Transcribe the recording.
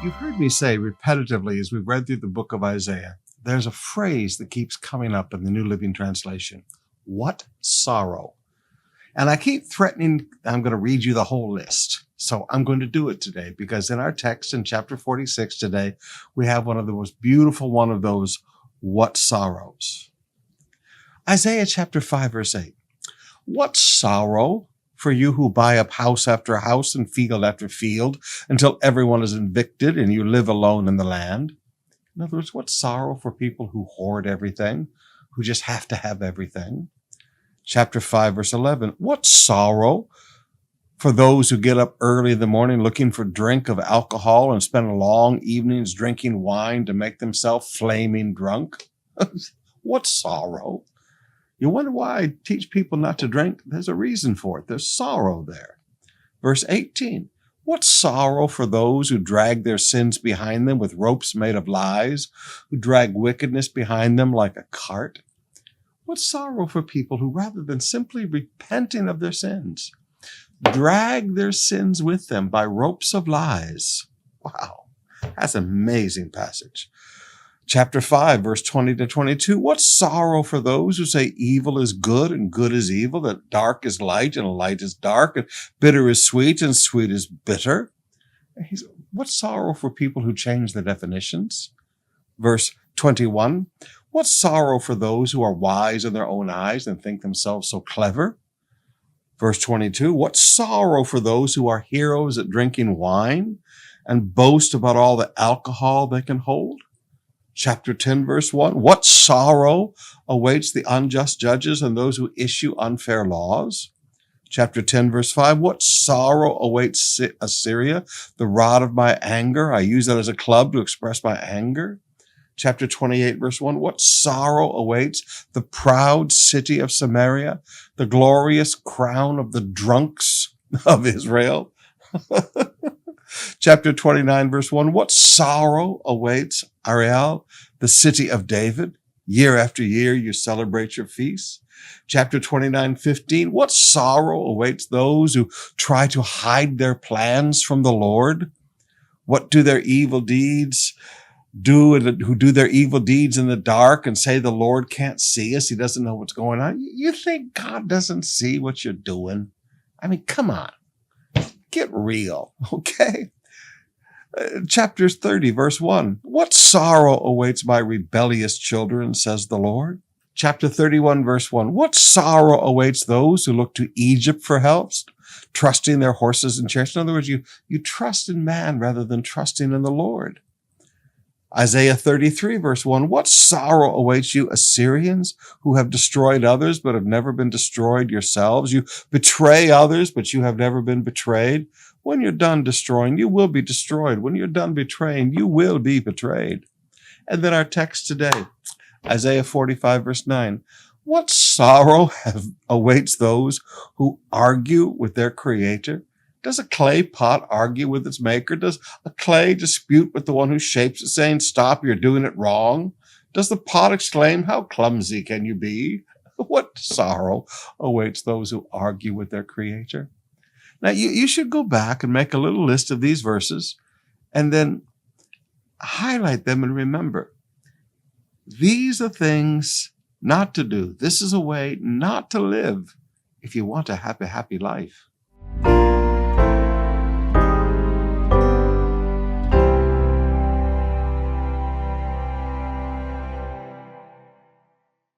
You've heard me say repetitively as we've read through the book of Isaiah, there's a phrase that keeps coming up in the New Living Translation. What sorrow? And I keep threatening I'm going to read you the whole list. So I'm going to do it today because in our text in chapter 46 today, we have one of the most beautiful one of those what sorrows. Isaiah chapter 5 verse 8. What sorrow for you who buy up house after house and field after field until everyone is evicted and you live alone in the land. In other words, what sorrow for people who hoard everything, who just have to have everything. Chapter 5, verse 11. What sorrow for those who get up early in the morning looking for drink of alcohol and spend long evenings drinking wine to make themselves flaming drunk. What sorrow. You wonder why I teach people not to drink? There's a reason for it. There's sorrow there. Verse 18. What sorrow for those who drag their sins behind them with ropes made of lies, who drag wickedness behind them like a cart? What sorrow for people who, rather than simply repenting of their sins, drag their sins with them by ropes of lies. Wow, that's an amazing passage. Chapter 5, verse 20 to 22. What sorrow for those who say evil is good and good is evil, that dark is light and light is dark, and bitter is sweet and sweet is bitter. What sorrow for people who change the definitions? Verse 21. What sorrow for those who are wise in their own eyes and think themselves so clever? Verse 22. What sorrow for those who are heroes at drinking wine and boast about all the alcohol they can hold? Chapter 10, verse 1, what sorrow awaits the unjust judges and those who issue unfair laws? Chapter 10, verse 5, what sorrow awaits Assyria, the rod of my anger? I use that as a club to express my anger. Chapter 28, verse 1, what sorrow awaits the proud city of Samaria, the glorious crown of the drunks of Israel? Chapter 29, verse 1, what sorrow awaits Ariel, the city of David? Year after year, you celebrate your feasts. Chapter 29, 15, what sorrow awaits those who try to hide their plans from the Lord? What do their evil deeds do, who do their evil deeds in the dark and say the Lord can't see us? He doesn't know what's going on. You think God doesn't see what you're doing? I mean, come on. Get real, okay? Chapter 30, verse 1. What sorrow awaits my rebellious children, says the Lord? Chapter 31, verse 1. What sorrow awaits those who look to Egypt for help, trusting their horses and chariots? In other words, you trust in man rather than trusting in the Lord. Isaiah 33, verse 1. What sorrow awaits you, Assyrians, who have destroyed others but have never been destroyed yourselves? You betray others, but you have never been betrayed. When you're done destroying, you will be destroyed. When you're done betraying, you will be betrayed. And then our text today, Isaiah 45, verse 9. What sorrow awaits those who argue with their Creator? Does a clay pot argue with its maker? Does a clay dispute with the one who shapes it, saying, stop, you're doing it wrong? Does the pot exclaim, how clumsy can you be? What sorrow awaits those who argue with their Creator? Now, you should go back and make a little list of these verses and then highlight them and remember, these are things not to do. This is a way not to live if you want to have a happy life.